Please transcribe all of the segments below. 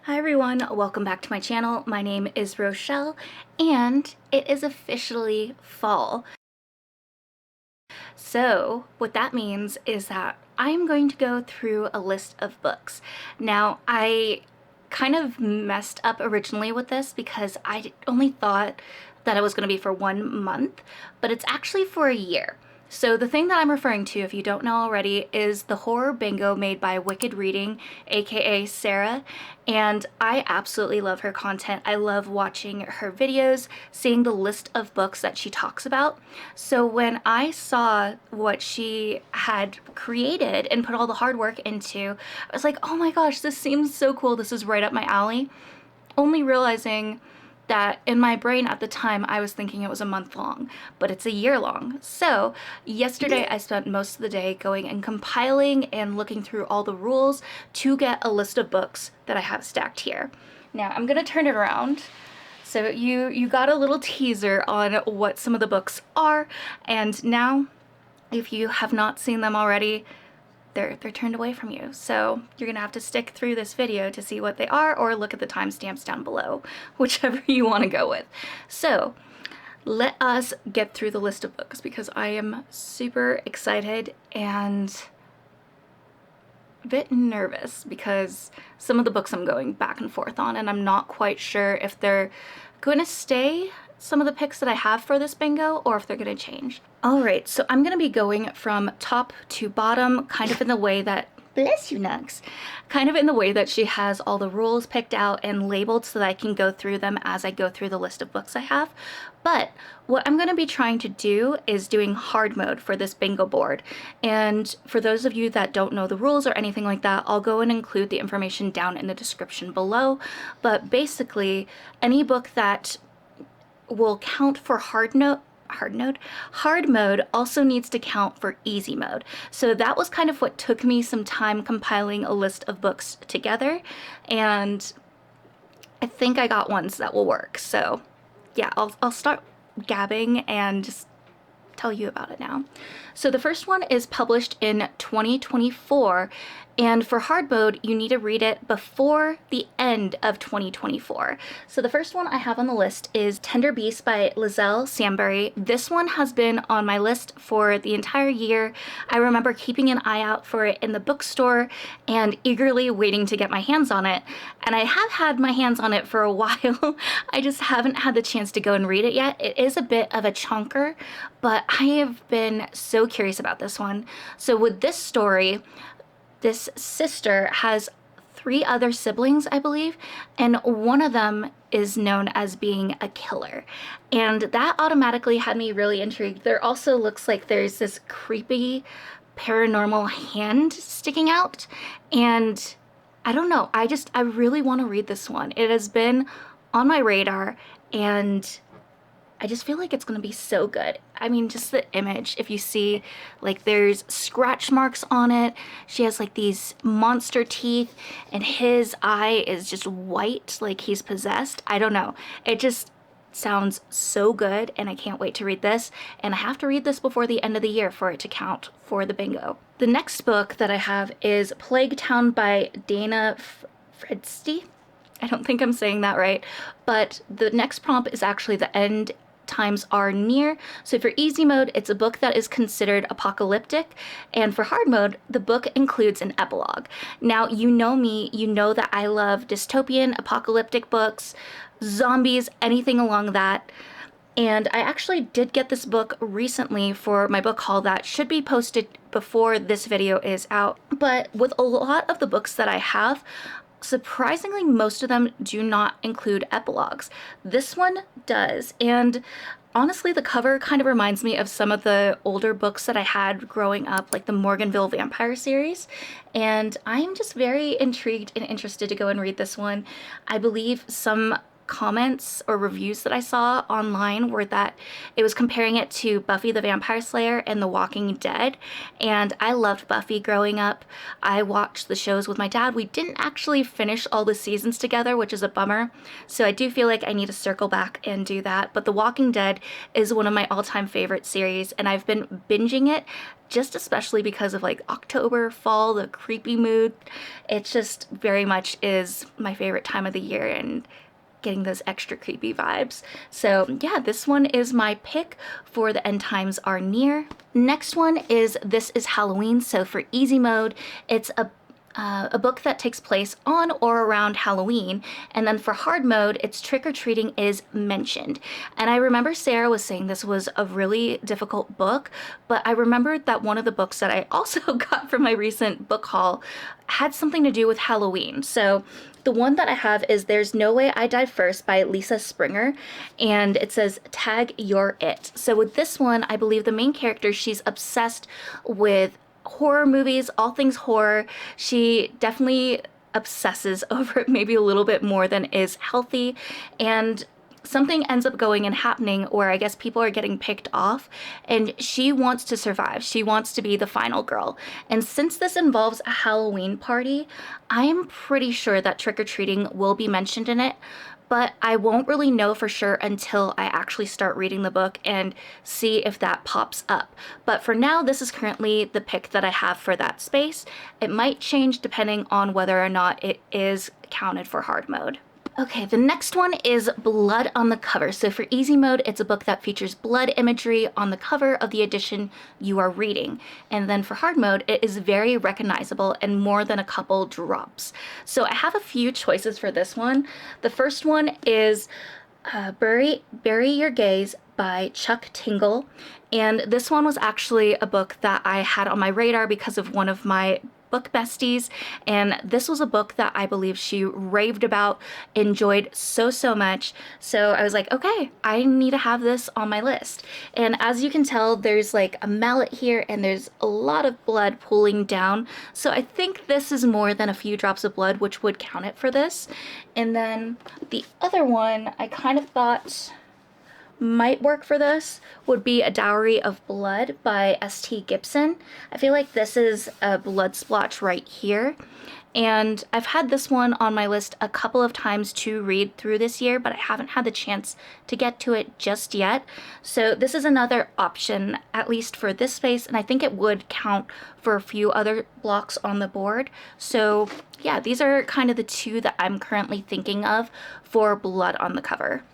Hi everyone, welcome back to my channel. My name is Rochelle and it is officially fall. So what that means is that I'm going to go through a list of books. Now I kind of messed up originally with this because I only thought that it was going to be for 1 month, but it's actually for a year. So the thing that I'm referring to, if you don't know already, is the horror bingo made by Wicked Reading, aka Sarah, and I absolutely love her content. I love watching her videos, seeing the list of books that she talks about. So when I saw what she had created and put all the hard work into, I was like, oh my gosh, this seems so cool. This is right up my alley. Only realizing that in my brain at the time I was thinking it was a month long, but it's a year long. So yesterday I spent most of the day going and compiling and looking through all the rules to get a list of books that I have stacked here. Now I'm gonna turn it around. So you got a little teaser on what some of the books are, and now if you have not seen them already, they're turned away from you. So you're gonna have to stick through this video to see what they are, or look at the timestamps down below, whichever you wanna go with. So let us get through the list of books because I am super excited and a bit nervous because some of the books I'm going back and forth on, and I'm not quite sure if they're going to stay some of the picks that I have for this bingo or if they're going to change. Alright, so I'm going to be going from top to bottom, kind of in the way that, bless you Nux, kind of in the way that she has all the rules picked out and labeled so that I can go through them as I go through the list of books I have. But what I'm going to be trying to do is doing hard mode for this bingo board. And for those of you that don't know the rules or anything like that, I'll go and include the information down in the description below. But basically, any book that will count for hard mode also needs to count for easy mode. So that was kind of what took me some time compiling a list of books together, and I think I got ones that will work. So yeah, I'll start gabbing and just tell you about it now. So the first one is published in 2024, and for hard mode you need to read it before the end of 2024. So the first one I have on the list is Tender Beasts by Lizelle Sambury. This one has been on my list for the entire year. I remember keeping an eye out for it in the bookstore and eagerly waiting to get my hands on it, and I have had my hands on it for a while. I just haven't had the chance to go and read it yet. It is a bit of a chunker, but I have been so curious about this one. So with this story, this sister has 3 other siblings, I believe, and one of them is known as being a killer. And that automatically had me really intrigued. There also looks like there's this creepy paranormal hand sticking out, and I don't know, I really want to read this one. It has been on my radar, and I just feel like it's gonna be so good. I mean, just the image, if you see, like, there's scratch marks on it. She has like these monster teeth, and his eye is just white, like he's possessed. I don't know. It just sounds so good, and I can't wait to read this. And I have to read this before the end of the year for it to count for the bingo. The next book that I have is Plague Town by Dana Fredsty. I don't think I'm saying that right, but the next prompt is actually the end times are near. So for easy mode, it's a book that is considered apocalyptic, and for hard mode, the book includes an epilogue. Now, you know me, you know that I love dystopian, apocalyptic books, zombies, anything along that. And I actually did get this book recently for my book haul that should be posted before this video is out. But with a lot of the books that I have, surprisingly, most of them do not include epilogues. This one does, and honestly, the cover kind of reminds me of some of the older books that I had growing up, like the Morganville Vampire series, and I'm just very intrigued and interested to go and read this one. I believe some comments or reviews that I saw online were that it was comparing it to Buffy the Vampire Slayer and The Walking Dead, and I loved Buffy growing up. I watched the shows with my dad. We didn't actually finish all the seasons together, which is a bummer, so I do feel like I need to circle back and do that. But The Walking Dead is one of my all-time favorite series, and I've been binging it just especially because of like October, fall, the creepy mood. It just very much is my favorite time of the year, and getting those extra creepy vibes. So yeah, this one is my pick for The End Times Are Near. Next one is This Is Halloween. So for easy mode, it's a book that takes place on or around Halloween, and then for hard mode, it's Trick or Treating is Mentioned. And I remember Sarah was saying this was a really difficult book, but I remembered that one of the books that I also got from my recent book haul had something to do with Halloween. So the one that I have is There's No Way I Die First by Lisa Springer, and it says tag you're it. So with this one, I believe the main character, she's obsessed with horror movies, all things horror. She definitely obsesses over it maybe a little bit more than is healthy, and something ends up going and happening where I guess people are getting picked off, and she wants to survive. She wants to be the final girl. And since this involves a Halloween party, I am pretty sure that trick-or-treating will be mentioned in it, but I won't really know for sure until I actually start reading the book and see if that pops up. But for now, this is currently the pick that I have for that space. It might change depending on whether or not it is counted for hard mode. Okay, the next one is Blood on the Cover. So for easy mode, it's a book that features blood imagery on the cover of the edition you are reading. And then for hard mode, it is very recognizable and more than a couple drops. So I have a few choices for this one. The first one is Bury Your Gaze by Chuck Tingle. And this one was actually a book that I had on my radar because of one of my book besties, and this was a book that I believe she raved about, enjoyed so much. So I was like, okay, I need to have this on my list. And as you can tell, there's like a mallet here and there's a lot of blood pooling down. So I think this is more than a few drops of blood, which would count it for this. And then the other one I kind of thought might work for this would be A Dowry of Blood by S.T. Gibson. I feel like this is a blood splotch right here, and I've had this one on my list a couple of times to read through this year, but I haven't had the chance to get to it just yet. So this is another option, at least for this space, and I think it would count for a few other blocks on the board. So yeah, these are kind of the two that I'm currently thinking of for Blood on the Cover.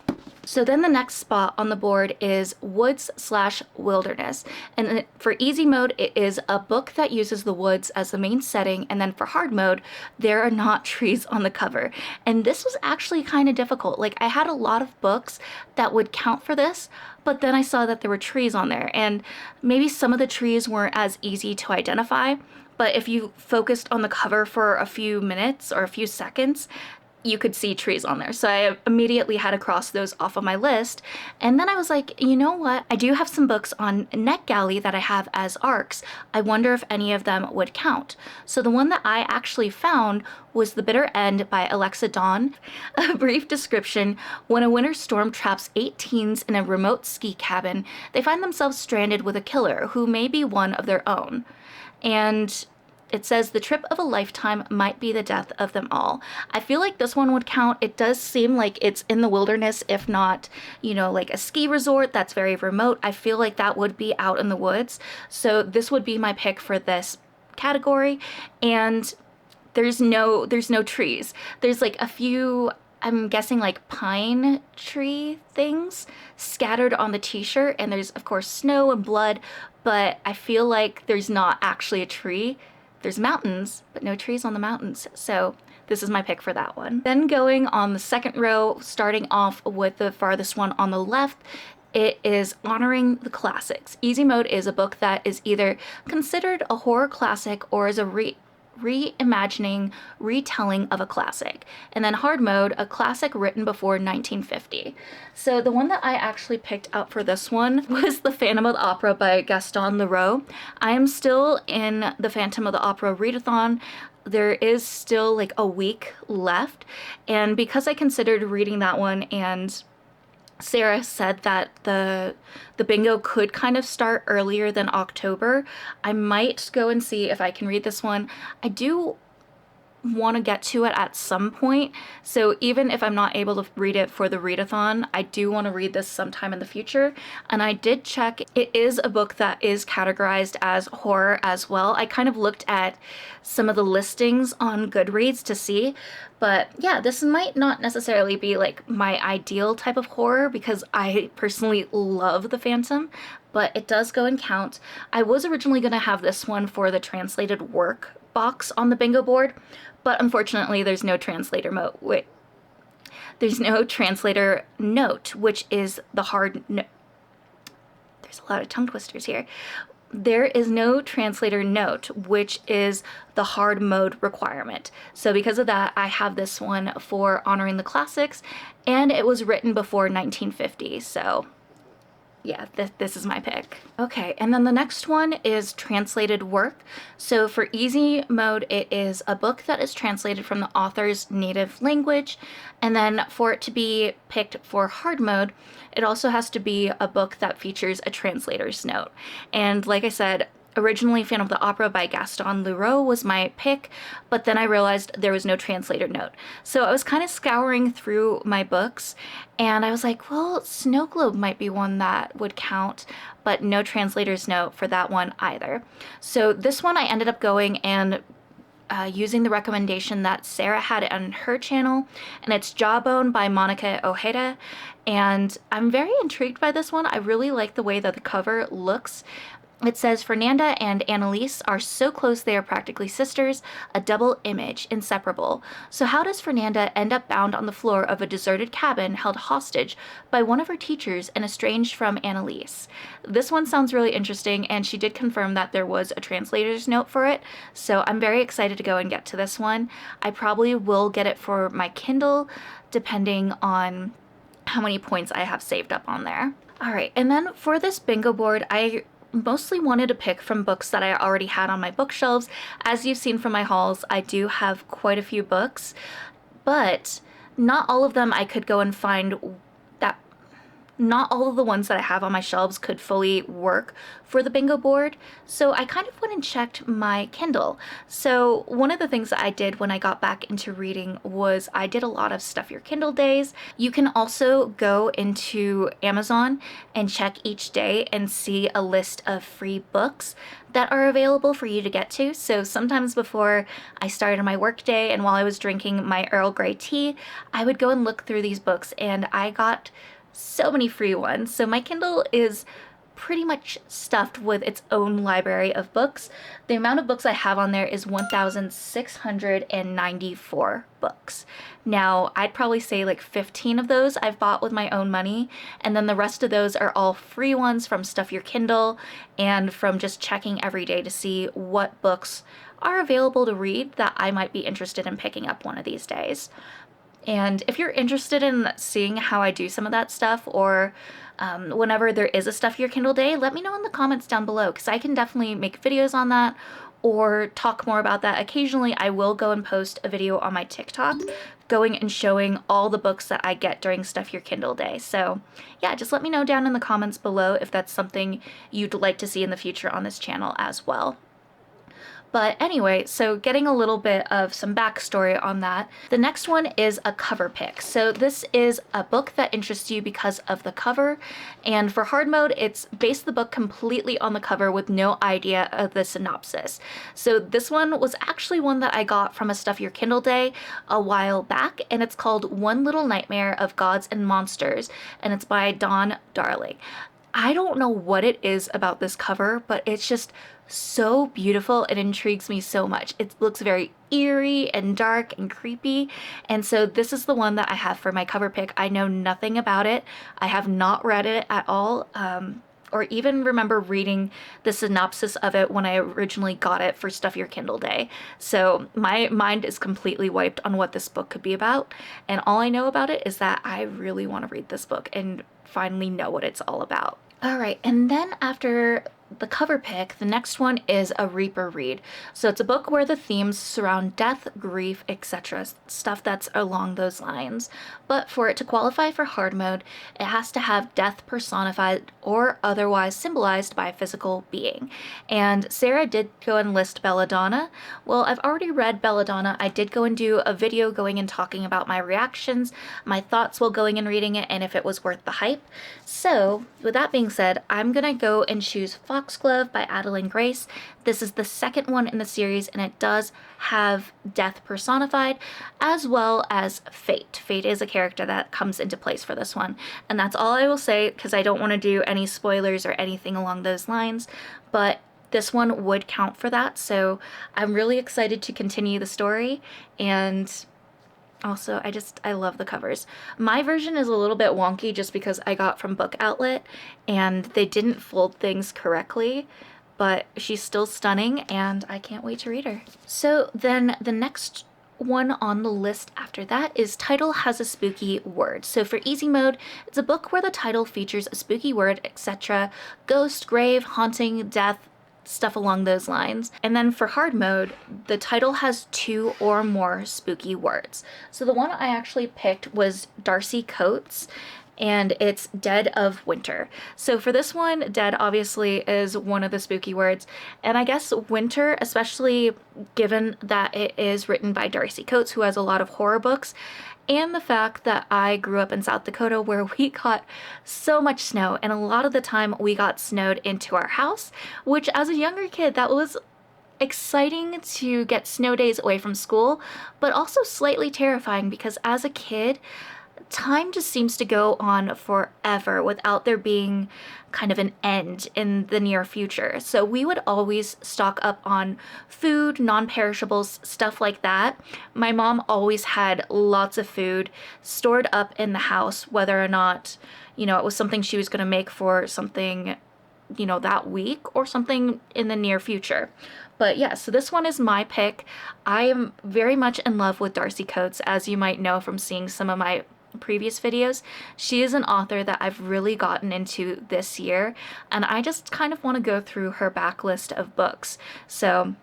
So then the next spot on the board is Woods/Wilderness. And for easy mode, it is a book that uses the woods as the main setting. And then for hard mode, there are not trees on the cover. And this was actually kind of difficult. Like, I had a lot of books that would count for this, but then I saw that there were trees on there. And maybe some of the trees weren't as easy to identify. But if you focused on the cover for a few minutes or a few seconds, you could see trees on there. So I immediately had to cross those off of my list. And then I was like, you know what? I do have some books on NetGalley that I have as ARCs. I wonder if any of them would count. So the one that I actually found was The Bitter End by Alexa Dawn. A brief description: when a winter storm traps 8 teens in a remote ski cabin, they find themselves stranded with a killer who may be one of their own. And it says the trip of a lifetime might be the death of them all. I feel like this one would count. It does seem like it's in the wilderness, if not, you know, like a ski resort that's very remote. I feel like that would be out in the woods. So this would be my pick for this category. And there's no trees. There's like a few, I'm guessing like pine tree things scattered on the t-shirt. And there's of course snow and blood, but I feel like there's not actually a tree. There's mountains, but no trees on the mountains. So this is my pick for that one. Then going on the second row, starting off with the farthest one on the left, it is Honoring the Classics. Easy Mode is a book that is either considered a horror classic or is a reimagining, retelling of a classic. And then hard mode, a classic written before 1950. So the one that I actually picked out for this one was The Phantom of the Opera by Gaston Leroux. I am still in the Phantom of the Opera readathon. there is still like a week left, and because I considered reading that one and Sarah said that the bingo could kind of start earlier than October, I might go and see if I can read this one. I do want to get to it at some point, so even if I'm not able to read it for the readathon, I do want to read this sometime in the future. And I did check, it is a book that is categorized as horror as well. I kind of looked at some of the listings on Goodreads to see, but yeah, this might not necessarily be like my ideal type of horror because I personally love The Phantom, but it does go and count. I was originally going to have this one for the translated work box on the bingo board, but unfortunately there's no translator there's no translator note, which is the hard no. There's a lot of tongue twisters here. There is no translator note, which is the hard mode requirement. So because of that, I have this one for honoring the classics, and it was written before 1950, so yeah, this is my pick. Okay, and then the next one is translated work. So for easy mode, it is a book that is translated from the author's native language. And then for it to be picked for hard mode, it also has to be a book that features a translator's note. And like I said, originally Phantom of the Opera by Gaston Leroux was my pick, but then I realized there was no translator note. So I was kind of scouring through my books, and I was like, well, Snow Globe might be one that would count, but no translator's note for that one either. So this one I ended up going and using the recommendation that Sarah had on her channel, and it's Jawbone by Monica Ojeda, and I'm very intrigued by this one. I really like the way that the cover looks. It says, Fernanda and Annalise are so close they are practically sisters, a double image, inseparable. So how does Fernanda end up bound on the floor of a deserted cabin held hostage by one of her teachers and estranged from Annalise? This one sounds really interesting, and she did confirm that there was a translator's note for it, so I'm very excited to go and get to this one. I probably will get it for my Kindle, depending on how many points I have saved up on there. All right, and then for this bingo board, I mostly wanted to pick from books that I already had on my bookshelves. As you've seen from my hauls, I do have quite a few books, but not all of them I could go and find that. Not all of the ones that I have on my shelves could fully work for the bingo board, so I kind of went and checked my Kindle. So one of the things that I did when I got back into reading was I did a lot of Stuff Your Kindle days. You can also go into Amazon and check each day and see a list of free books that are available for you to get to. So sometimes before I started my work day and while I was drinking my Earl Grey tea, I would go and look through these books, and I got so many free ones. So my Kindle is pretty much stuffed with its own library of books. The amount of books I have on there is 1,694 books. Now, I'd probably say like 15 of those I've bought with my own money, and then the rest of those are all free ones from Stuff Your Kindle and from just checking every day to see what books are available to read that I might be interested in picking up one of these days. And if you're interested in seeing how I do some of that stuff, or whenever there is a Stuff Your Kindle day, let me know in the comments down below, because I can definitely make videos on that or talk more about that. Occasionally I will go and post a video on my TikTok going and showing all the books that I get during Stuff Your Kindle day. So yeah, just let me know down in the comments below if that's something you'd like to see in the future on this channel as well. But anyway, so getting a little bit of some backstory on that, the next one is a cover pick. So this is a book that interests you because of the cover, and for hard mode, it's based the book completely on the cover with no idea of the synopsis. So this one was actually one that I got from a Stuff Your Kindle day a while back, and it's called One Little Nightmare of Gods and Monsters, and it's by Dawn Darling. I don't know what it is about this cover, but it's just so beautiful. It intrigues me so much. It looks very eerie and dark and creepy, and so this is the one that I have for my cover pick. I know nothing about it. I have not read it at all, or even remember reading the synopsis of it when I originally got it for Stuff Your Kindle day. So my mind is completely wiped on what this book could be about, and all I know about it is that I really want to read this book and finally know what it's all about. All right, and then after the cover pick, the next one is a Reaper read. So it's a book where the themes surround death, grief, etc. Stuff that's along those lines. But for it to qualify for hard mode, it has to have death personified or otherwise symbolized by a physical being. And Sarah did go and list Belladonna. Well, I've already read Belladonna. I did go and do a video going and talking about my reactions, my thoughts while going and reading it, and if it was worth the hype. So with that being said, I'm gonna go and choose Foxglove by Adeline Grace. This is the second one in the series, and it does have death personified as well as fate. Fate is a character that comes into place for this one, and that's all I will say because I don't want to do any spoilers or anything along those lines, but this one would count for that. So I'm really excited to continue the story, and also, I love the covers. My version is a little bit wonky just because I got from Book Outlet and they didn't fold things correctly, but she's still stunning and I can't wait to read her. So then the next one on the list after that is Title Has a Spooky Word. So for easy mode, it's a book where the title features a spooky word, etc. Ghost, grave, haunting, death, stuff along those lines. And then for hard mode, the title has 2 or more spooky words. So the one I actually picked was Darcy Coates, and it's Dead of Winter. So for this one, dead obviously is one of the spooky words, and I guess winter, especially given that it is written by Darcy Coates, who has a lot of horror books, and the fact that I grew up in South Dakota where we got so much snow, and a lot of the time we got snowed into our house, which as a younger kid, that was exciting to get snow days away from school, but also slightly terrifying because as a kid, time just seems to go on forever without there being kind of an end in the near future. So we would always stock up on food, non-perishables, stuff like that. My mom always had lots of food stored up in the house, whether or not, it was something she was going to make for something, that week or something in the near future. But yeah, so this one is my pick. I am very much in love with Darcy Coates, as you might know from seeing some of my previous videos. She is an author that I've really gotten into this year, and I just kind of want to go through her backlist of books. So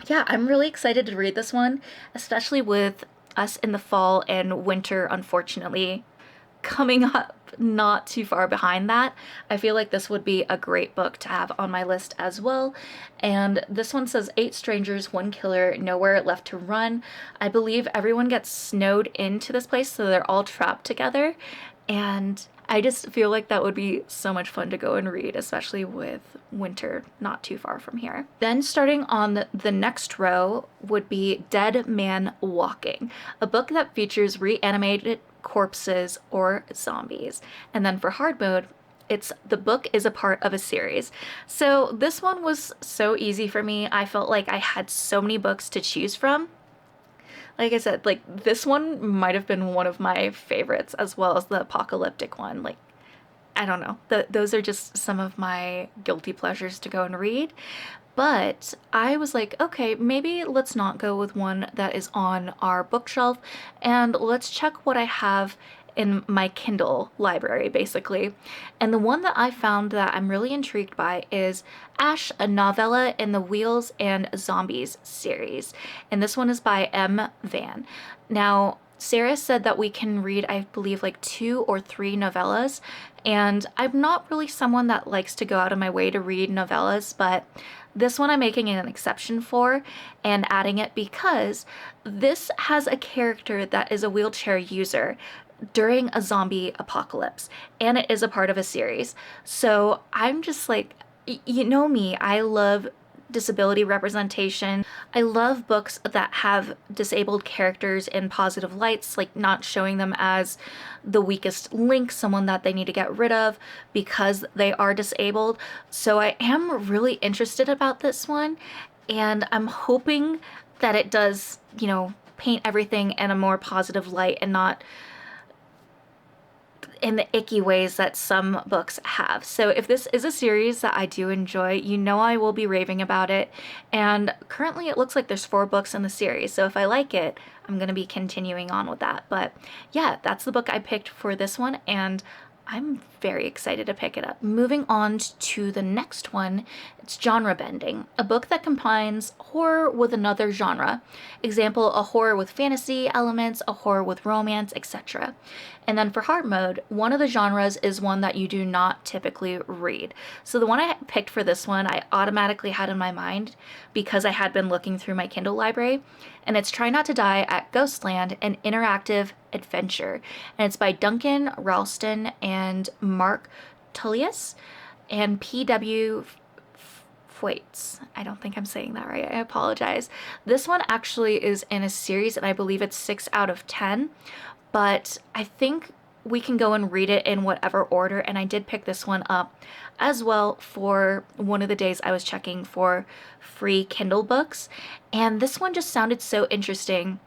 yeah, I'm really excited to read this one, especially with us in the fall and winter, unfortunately, coming up not too far behind that. I feel like this would be a great book to have on my list as well. And this one says 8 strangers, 1 killer, nowhere left to run. I believe everyone gets snowed into this place, so they're all trapped together. And I just feel like that would be so much fun to go and read, especially with winter not too far from here. Then starting on the next row would be Dead Man Walking, a book that features reanimated corpses or zombies. And then for hard mode, the book is a part of a series. So this one was so easy for me. I felt like I had so many books to choose from. Like I said, this one might have been one of my favorites, as well as the apocalyptic one. I don't know. Those are just some of my guilty pleasures to go and read. But I was like, okay, maybe let's not go with one that is on our bookshelf, and let's check what I have in my Kindle library, basically. And the one that I found that I'm really intrigued by is Ash, a novella in the Wheels and Zombies series. And this one is by M. Van. Now, Sarah said that we can read, I believe, 2 or 3 novellas, and I'm not really someone that likes to go out of my way to read novellas, but this one I'm making an exception for and adding it because this has a character that is a wheelchair user during a zombie apocalypse, and it is a part of a series. So I'm just you know me, I love disability representation. I love books that have disabled characters in positive lights, not showing them as the weakest link, someone that they need to get rid of because they are disabled. So I am really interested about this one, and I'm hoping that it does, paint everything in a more positive light and not in the icky ways that some books have. So if this is a series that I do enjoy, I will be raving about it. And currently it looks like there's 4 books in the series. So if I like it, I'm going to be continuing on with that. But yeah, that's the book I picked for this one. And I'm very excited to pick it up. Moving on to the next one, it's Genre Bending, a book that combines horror with another genre. Example, a horror with fantasy elements, a horror with romance, etc. And then for hard mode, one of the genres is one that you do not typically read. So the one I picked for this one, I automatically had in my mind because I had been looking through my Kindle library, and it's Try Not to Die at Ghostland, an interactive adventure. And it's by Duncan Ralston and Mark Tullius and P.W. Foyts. I don't think I'm saying that right. I apologize. This one actually is in a series, and I believe it's 6 out of 10. But I think we can go and read it in whatever order, and I did pick this one up as well for one of the days I was checking for free Kindle books, and this one just sounded so interesting.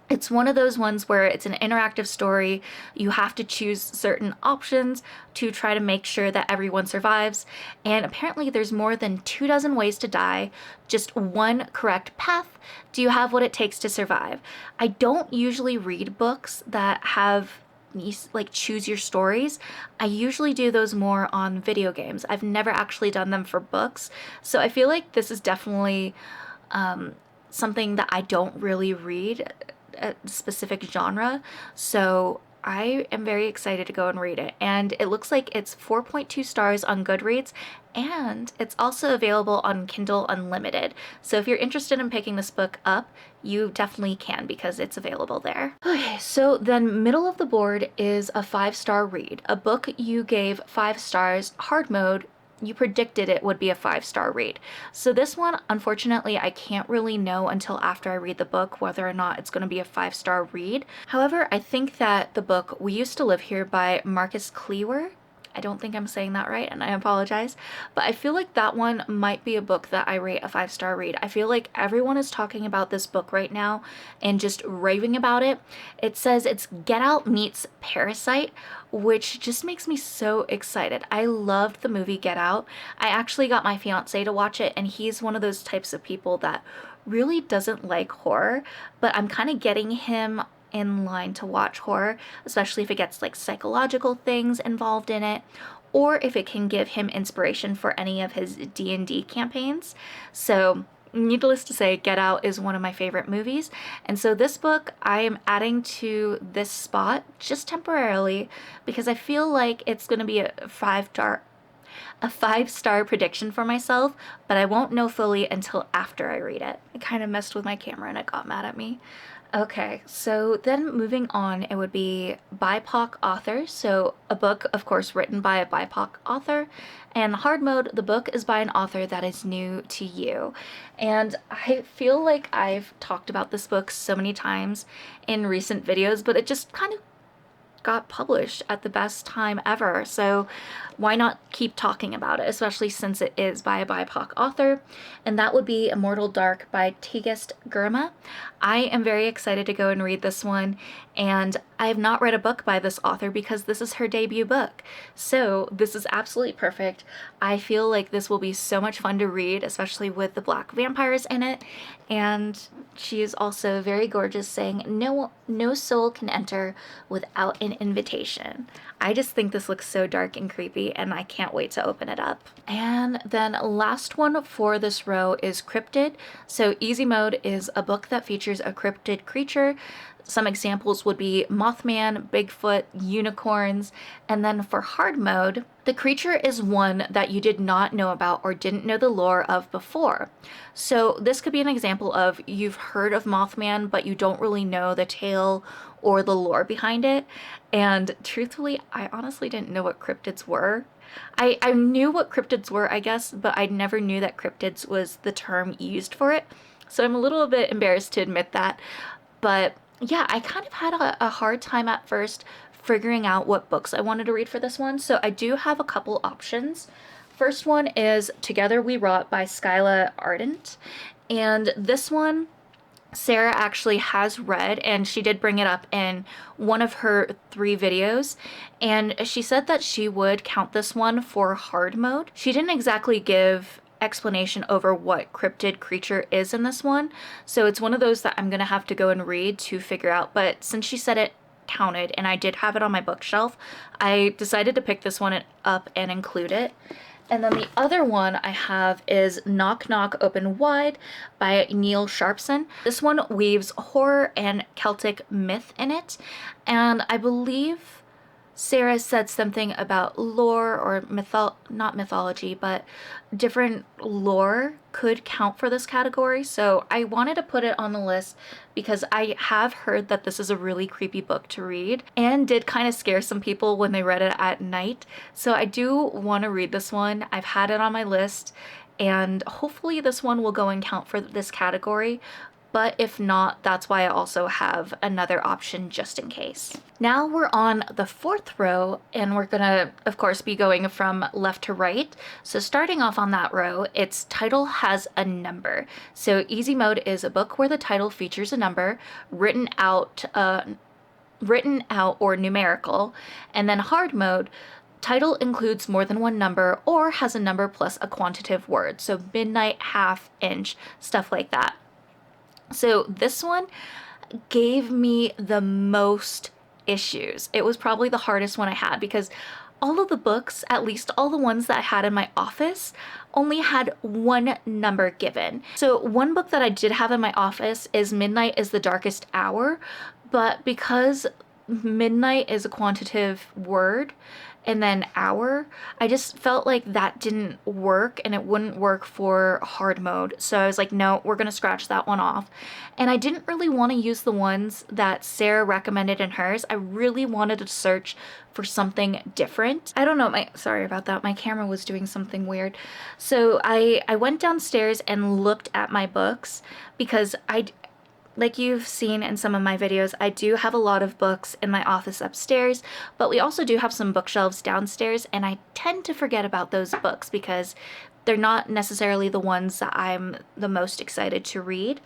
It's one of those ones where it's an interactive story. You have to choose certain options to try to make sure that everyone survives. And apparently there's more than 24 ways to die, just one correct path. Do you have what it takes to survive? I don't usually read books that have like choose your stories. I usually do those more on video games. I've never actually done them for books. So I feel like this is definitely something that I don't really read, a specific genre, so I am very excited to go and read it. And it looks like it's 4.2 stars on Goodreads, and it's also available on Kindle Unlimited. So if you're interested in picking this book up, you definitely can because it's available there. Okay, so then middle of the board is a 5-star read, a book you gave 5 stars, hard mode. You predicted it would be a 5-star read. So this one, unfortunately, I can't really know until after I read the book whether or not it's going to be a 5-star read. However, I think that the book We Used to Live Here by Marcus Cleaver, I don't think I'm saying that right, and I apologize, but I feel like that one might be a book that I rate a 5-star read. I feel like everyone is talking about this book right now and just raving about it. It says it's Get Out meets Parasite, which just makes me so excited. I loved the movie Get Out. I actually got my fiance to watch it, and he's one of those types of people that really doesn't like horror, but I'm kind of getting him in line to watch horror, especially if it gets like psychological things involved in it, or if it can give him inspiration for any of his D&D campaigns. So needless to say, Get Out is one of my favorite movies, and so this book I am adding to this spot just temporarily because I feel like it's going to be a 5-star prediction for myself, but I won't know fully until after I read it. I kind of messed with my camera and it got mad at me. Okay, so then moving on, it would be BIPOC author. So a book, of course, written by a BIPOC author. And hard mode, the book is by an author that is new to you. And I feel like I've talked about this book so many times in recent videos, but it just kind of got published at the best time ever. So why not keep talking about it, especially since it is by a BIPOC author, and that would be Immortal Dark by Tigist Gurma. I am very excited to go and read this one, and I have not read a book by this author because this is her debut book. So this is absolutely perfect. I feel like this will be so much fun to read, especially with the black vampires in it, and she is also very gorgeous, saying no soul can enter without an invitation. I just think this looks so dark and creepy, and I can't wait to open it up. And then last one for this row is Cryptid. So easy mode is a book that features a cryptid creature. Some examples would be Mothman, Bigfoot, unicorns, and then for hard mode, the creature is one that you did not know about or didn't know the lore of before. So this could be an example of you've heard of Mothman, but you don't really know the tale or the lore behind it. And truthfully, I honestly didn't know what cryptids were. I knew what cryptids were, I guess, but I never knew that cryptids was the term used for it. So I'm a little bit embarrassed to admit that. But yeah, I kind of had a hard time at first figuring out what books I wanted to read for this one. So I do have a couple options. First one is Together We Rot by Skyla Ardent. And this one, Sarah actually has read, and she did bring it up in one of her 3 videos, and she said that she would count this one for hard mode. She didn't exactly give explanation over what cryptid creature is in this one, so it's one of those that I'm gonna have to go and read to figure out, but since she said it counted, and I did have it on my bookshelf, I decided to pick this one up and include it. And then the other one I have is Knock Knock Open Wide by Neil Sharpson. This one weaves horror and Celtic myth in it, and I believe Sarah said something about lore or not mythology, but different lore could count for this category. So I wanted to put it on the list because I have heard that this is a really creepy book to read and did kind of scare some people when they read it at night. So I do want to read this one. I've had it on my list, and hopefully this one will go and count for this category. But if not, that's why I also have another option just in case. Now we're on the fourth row, and we're gonna, of course, be going from left to right. So starting off on that row, its title has a number. So easy mode is a book where the title features a number written out or numerical. And then hard mode, title includes more than one number or has a number plus a quantitative word. So midnight, half, inch, stuff like that. So this one gave me the most issues. It was probably the hardest one I had because all of the books, at least all the ones that I had in my office, only had one number given. So one book that I did have in my office is Midnight is the Darkest Hour, but because midnight is a quantitative word and then hour, I just felt like that didn't work and it wouldn't work for hard mode. So I was like, no, we're gonna scratch that one off. And I didn't really want to use the ones that Sarah recommended in hers. I really wanted to search for something different. I don't know, sorry about that, my camera was doing something weird. So I went downstairs and looked at my books because like you've seen in some of my videos, I do have a lot of books in my office upstairs, but we also do have some bookshelves downstairs, and I tend to forget about those books because they're not necessarily the ones that I'm the most excited to read.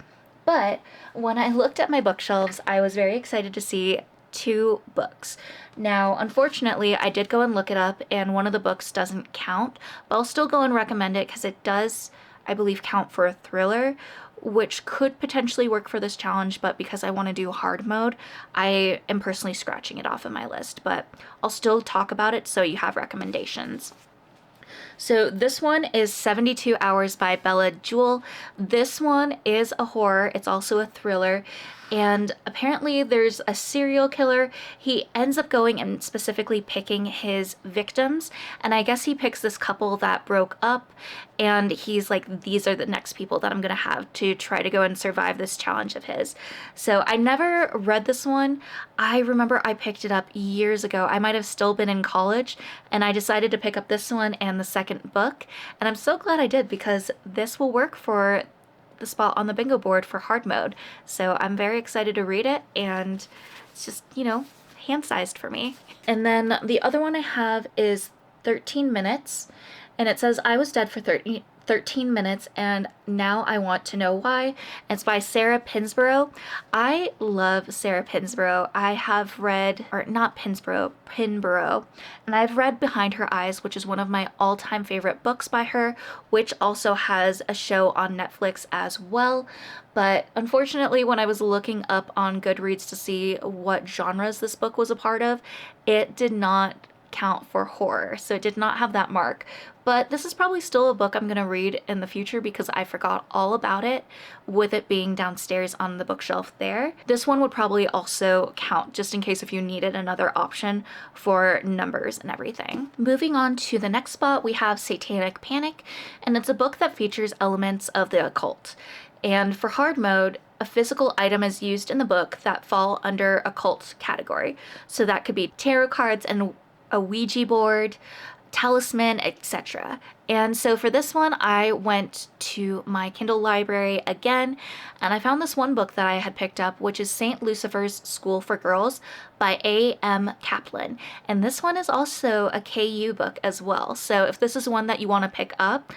But when I looked at my bookshelves, I was very excited to see 2 books. Now, unfortunately, I did go and look it up, and one of the books doesn't count, but I'll still go and recommend it because it does, I believe, count for a thriller, which could potentially work for this challenge, but because I want to do hard mode, I am personally scratching it off of my list, but I'll still talk about it so you have recommendations. So this one is 72 Hours by Bella Jewell. This one is a horror. It's also a thriller. And apparently there's a serial killer. He ends up going and specifically picking his victims. And I guess he picks this couple that broke up. And he's like, these are the next people that I'm going to have to try to go and survive this challenge of his. So I never read this one. I remember I picked it up years ago. I might have still been in college. And I decided to pick up this one and the second book. And I'm so glad I did because this will work for the spot on the bingo board for hard mode. So I'm very excited to read it, and it's just, you know, hand-sized for me. And then the other one I have is 13 Minutes, and it says I was dead for 13 minutes and now I want to know why. It's by Sarah Pinsborough. I love Sarah Pinsborough. I have read, or not Pinborough, and I've read Behind Her Eyes, which is one of my all-time favorite books by her, which also has a show on Netflix as well. But unfortunately, when I was looking up on Goodreads to see what genres this book was a part of, it did not count for horror, so it did not have that mark. But this is probably still a book I'm going to read in the future because I forgot all about it with it being downstairs on the bookshelf there. This one would probably also count just in case if you needed another option for numbers and everything. Moving on to the next spot, we have Satanic Panic, and it's a book that features elements of the occult. And for hard mode, a physical item is used in the book that fall under occult category. So that could be tarot cards and a Ouija board, talisman, etc. And so for this one, I went to my Kindle library again, and I found this one book that I had picked up, which is St. Lucifer's School for Girls by A.M. Kaplan. And this one is also a KU book as well. So if this is one that you want to pick up,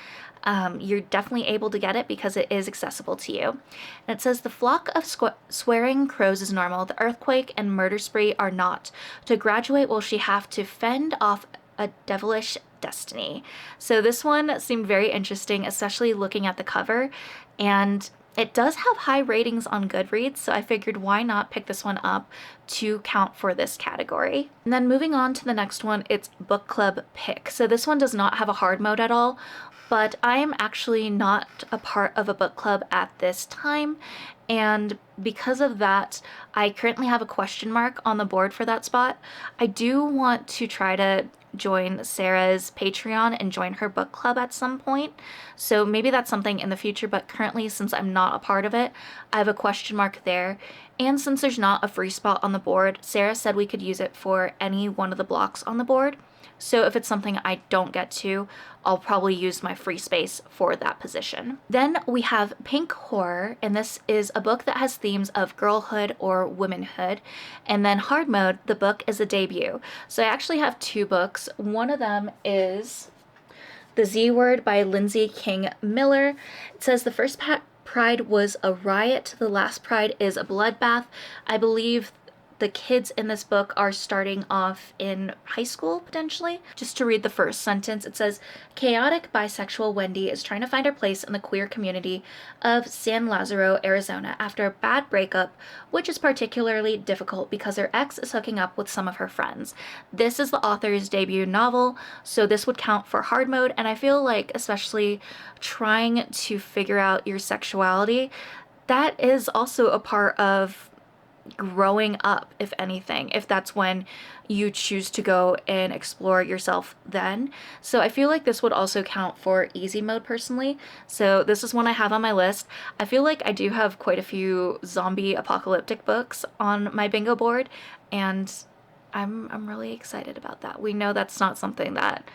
you're definitely able to get it because it is accessible to you. And it says, the flock of swearing crows is normal. The earthquake and murder spree are not. To graduate, will she have to fend off a devilish destiny? So this one seemed very interesting, especially looking at the cover. And It does have high ratings on Goodreads, so I figured why not pick this one up to count for this category. And then moving on to the next one, it's book club pick. So this one does not have a hard mode at all, but I am actually not a part of a book club at this time. And because of that, I currently have a question mark on the board for that spot. I do want to try to join Sarah's Patreon and join her book club at some point. So maybe that's something in the future, but currently, since I'm not a part of it, I have a question mark there. And since there's not a free spot on the board, Sarah said we could use it for any one of the blocks on the board. So if it's something I don't get to, I'll probably use my free space for that position. Then we have Pink Horror, and this is a book that has themes of girlhood or womanhood. And then hard mode, the book is a debut. So I actually have two books. One of them is The Z Word by Lindsay King Miller. It says the first Pride was a riot, the last Pride is a bloodbath. I believe the kids in this book are starting off in high school, potentially. Just to read the first sentence, it says, chaotic bisexual Wendy is trying to find her place in the queer community of San Lazaro, Arizona after a bad breakup, which is particularly difficult because her ex is hooking up with some of her friends. This is the author's debut novel, so this would count for hard mode, and I feel like especially trying to figure out your sexuality, that is also a part of growing up, if anything, if that's when you choose to go and explore yourself then. So I feel like this would also count for easy mode personally. So this is one I have on my list. I feel like I do have quite a few zombie apocalyptic books on my bingo board, and I'm really excited about that. We know that's not something that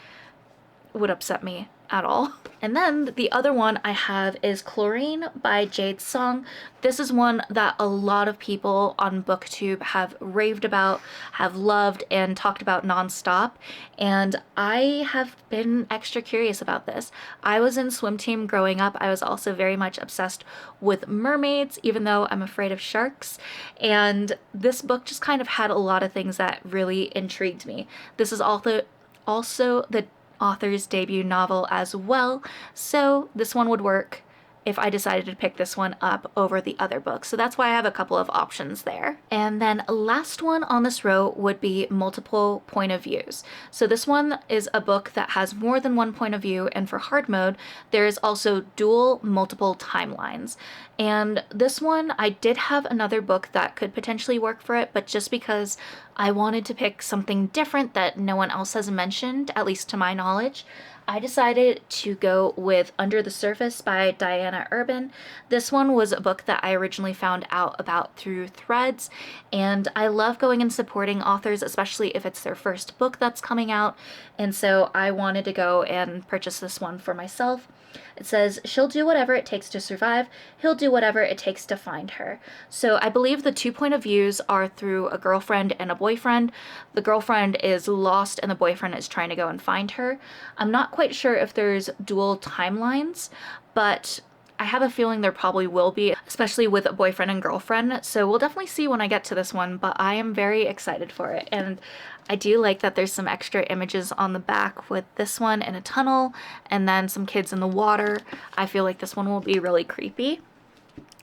would upset me at all. And then the other one I have is Chlorine by Jade Song. This is one that a lot of people on BookTube have raved about, have loved, and talked about nonstop. And I have been extra curious about this. I was in swim team growing up. I was also very much obsessed with mermaids, even though I'm afraid of sharks. And this book just kind of had a lot of things that really intrigued me. This is also the author's debut novel as well, so this one would work if I decided to pick this one up over the other books. So that's why I have a couple of options there. And then last one on this row would be Multiple Point of Views. So this one is a book that has more than one point of view, and for hard mode, there is also dual multiple timelines. And this one, I did have another book that could potentially work for it, but just because I wanted to pick something different that no one else has mentioned, at least to my knowledge, I decided to go with Under the Surface by Diana Urban. This one was a book that I originally found out about through Threads, and I love going and supporting authors, especially if it's their first book that's coming out, and so I wanted to go and purchase this one for myself. It says, she'll do whatever it takes to survive, he'll do whatever it takes to find her. So I believe the 2 point of views are through a girlfriend and a boyfriend. The girlfriend is lost and the boyfriend is trying to go and find her. I'm not quite sure if there's dual timelines, but I have a feeling there probably will be, especially with a boyfriend and girlfriend. So we'll definitely see when I get to this one, but I am very excited for it. And I do like that there's some extra images on the back with this one in a tunnel and then some kids in the water. I feel like this one will be really creepy.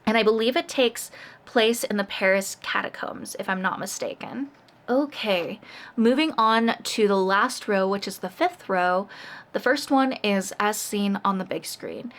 And I believe it takes place in the Paris catacombs, if I'm not mistaken. Okay, moving on to the last row, which is the 5th row. The first one is As Seen on the Big Screen.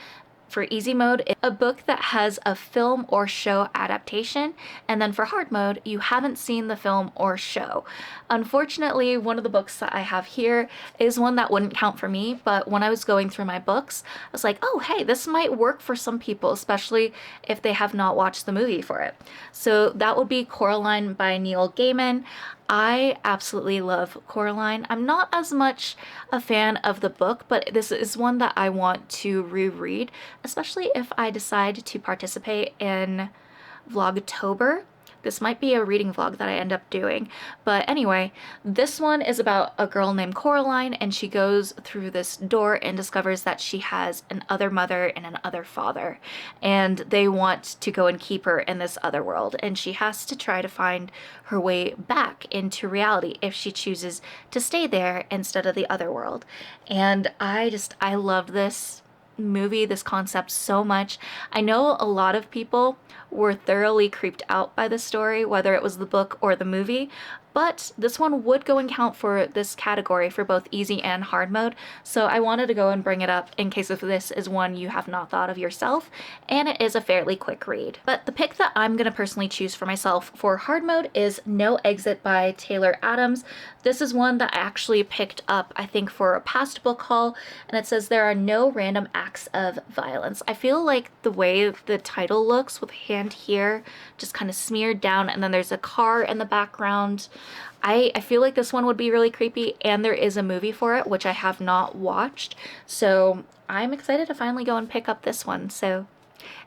For easy mode, it's a book that has a film or show adaptation, and then for hard mode, you haven't seen the film or show. Unfortunately, one of the books that I have here is one that wouldn't count for me, but when I was going through my books, I was like, oh hey, this might work for some people, especially if they have not watched the movie for it. So that would be Coraline by Neil Gaiman. I absolutely love Coraline. I'm not as much a fan of the book, but this is one that I want to reread, especially if I decide to participate in Vlogtober. This might be a reading vlog that I end up doing. But anyway, this one is about a girl named Coraline, and she goes through this door and discovers that she has an other mother and an other father. And they want to go and keep her in this other world. And she has to try to find her way back into reality if she chooses to stay there instead of the other world. And I loved this movie, this concept so much. I know a lot of people were thoroughly creeped out by the story, whether it was the book or the movie, but this one would go and count for this category for both easy and hard mode, so I wanted to go and bring it up in case if this is one you have not thought of yourself, and it is a fairly quick read. But the pick that I'm going to personally choose for myself for hard mode is No Exit by Taylor Adams. This is one that I actually picked up, I think, for a past book haul, and it says there are no random acts of violence. I feel like the way the title looks with hand here just kind of smeared down, and then there's a car in the background. I feel like this one would be really creepy, and there is a movie for it, which I have not watched, so I'm excited to finally go and pick up this one. So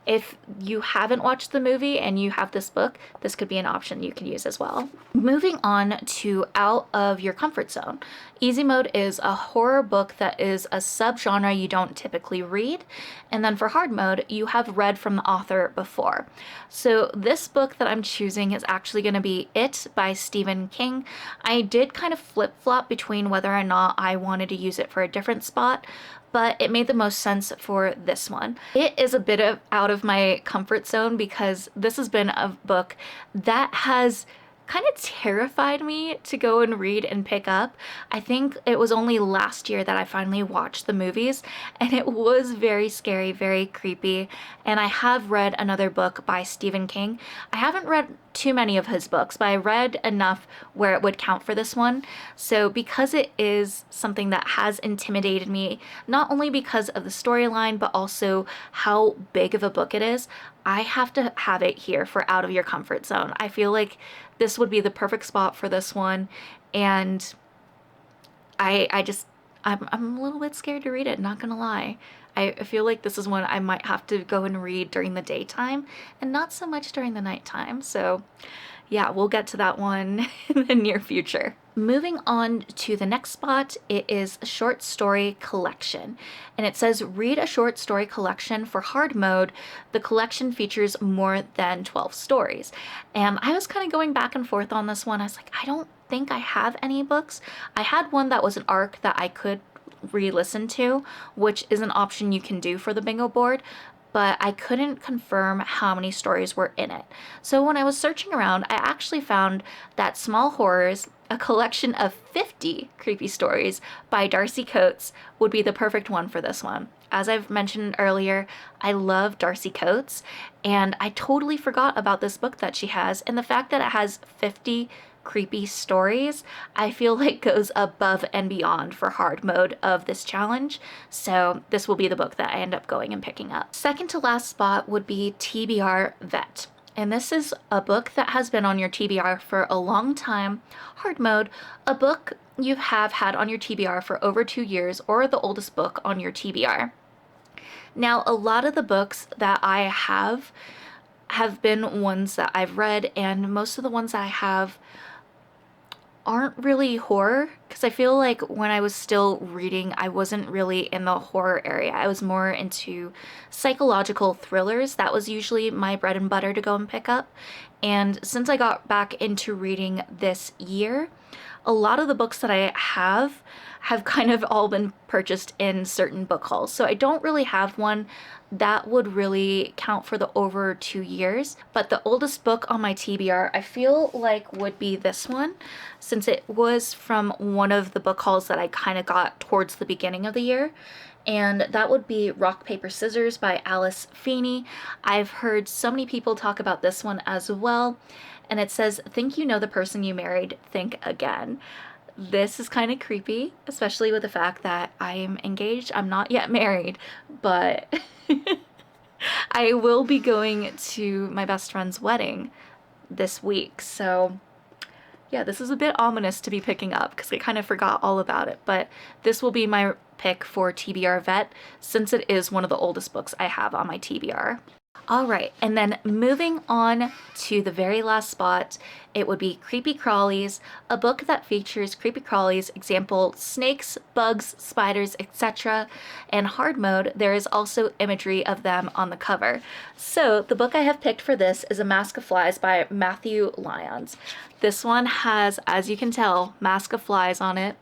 if you haven't watched the movie and you have this book, this could be an option you could use as well. Moving on to out of your comfort zone. Easy mode is a horror book that is a subgenre you don't typically read. And then for hard mode, you have read from the author before. So this book that I'm choosing is actually going to be It by Stephen King. I did kind of flip-flop between whether or not I wanted to use it for a different spot, but it made the most sense for this one. It is a bit out of my comfort zone because this has been a book that has kind of terrified me to go and read and pick up. I think it was only last year that I finally watched the movies, and it was very scary, very creepy. And I have read another book by Stephen King. I haven't read too many of his books, but I read enough where it would count for this one. So because it is something that has intimidated me, not only because of the storyline, but also how big of a book it is, I have to have it here for out of your comfort zone. I feel like this would be the perfect spot for this one, and I'm a little bit scared to read it, not gonna lie. I feel like this is one I might have to go and read during the daytime and not so much during the nighttime. So yeah, we'll get to that one in the near future. Moving on to the next spot, it is a short story collection. And it says, read a short story collection for hard mode. The collection features more than 12 stories. And I was kind of going back and forth on this one. I was like, I don't think I have any books. I had one that was an arc that I could re-listen to, which is an option you can do for the bingo board, but I couldn't confirm how many stories were in it. So when I was searching around, I actually found that Small Horrors, a collection of 50 creepy stories by Darcy Coates, would be the perfect one for this one. As I've mentioned earlier, I love Darcy Coates, and I totally forgot about this book that she has, and the fact that it has 50 creepy stories, I feel like goes above and beyond for hard mode of this challenge. So this will be the book that I end up going and picking up. Second to last spot would be TBR Vet. And this is a book that has been on your TBR for a long time. Hard mode, a book you have had on your TBR for over 2 years, or the oldest book on your TBR. Now, a lot of the books that I have been ones that I've read, and most of the ones that I have aren't really horror, because I feel like when I was still reading, I wasn't really in the horror area. I was more into psychological thrillers. That was usually my bread and butter to go and pick up. And since I got back into reading this year, a lot of the books that I have kind of all been purchased in certain book hauls. So I don't really have one that would really count for the over 2 years. But the oldest book on my TBR, I feel like would be this one, since it was from one of the book hauls that I kind of got towards the beginning of the year. And that would be Rock, Paper, Scissors by Alice Feeney. I've heard so many people talk about this one as well. And it says, think you know the person you married, think again. This is kind of creepy, especially with the fact that I am engaged. I'm not yet married, but I will be going to my best friend's wedding this week. So yeah, this is a bit ominous to be picking up because I kind of forgot all about it, but this will be my pick for TBR Vet since it is one of the oldest books I have on my TBR. All right, and then moving on to the very last spot, it would be Creepy Crawlies, a book that features creepy crawlies, example snakes, bugs, spiders, etc. And hard mode, there is also imagery of them on the cover. So the book I have picked for this is A Mask of Flies by Matthew Lyons. This one has, as you can tell, Mask of Flies on it.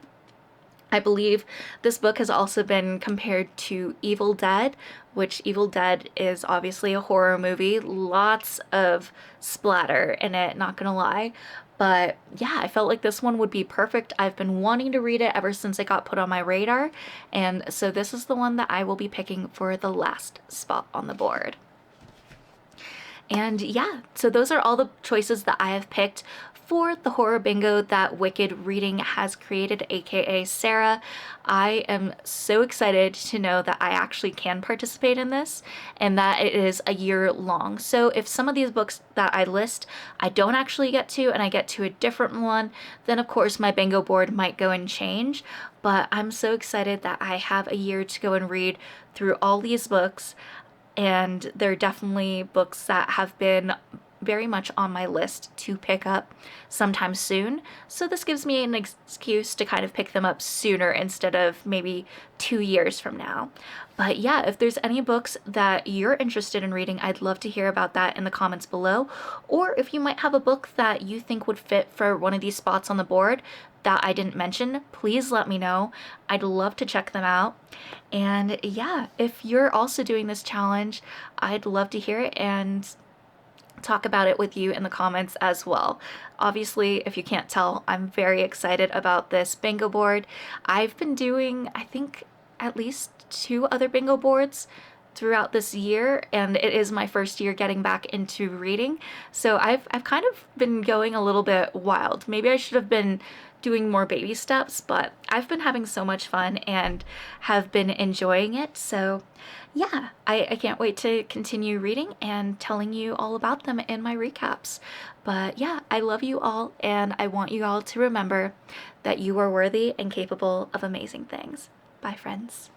I believe this book has also been compared to Evil Dead, which Evil Dead is obviously a horror movie. Lots of splatter in it, not gonna lie. But yeah, I felt like this one would be perfect. I've been wanting to read it ever since it got put on my radar. And so this is the one that I will be picking for the last spot on the board. And yeah, so those are all the choices that I have picked for the horror bingo that Wicked Reading has created, aka Sarah. I am so excited to know that I actually can participate in this and that it is a year long. So if some of these books that I list I don't actually get to and I get to a different one, then of course my bingo board might go and change. But I'm so excited that I have a year to go and read through all these books, and they're definitely books that have been very much on my list to pick up sometime soon. So this gives me an excuse to kind of pick them up sooner instead of maybe 2 years from now. But yeah, if there's any books that you're interested in reading, I'd love to hear about that in the comments below. Or if you might have a book that you think would fit for one of these spots on the board that I didn't mention, please let me know. I'd love to check them out. And yeah, if you're also doing this challenge, I'd love to hear it and talk about it with you in the comments as well. Obviously, if you can't tell, I'm very excited about this bingo board. I've been doing, I think, at least 2 other bingo boards throughout this year, and it is my first year getting back into reading. So I've kind of been going a little bit wild. Maybe I should have been doing more baby steps, but I've been having so much fun and have been enjoying it. So yeah, I can't wait to continue reading and telling you all about them in my recaps. But yeah, I love you all, and I want you all to remember that you are worthy and capable of amazing things. Bye, friends.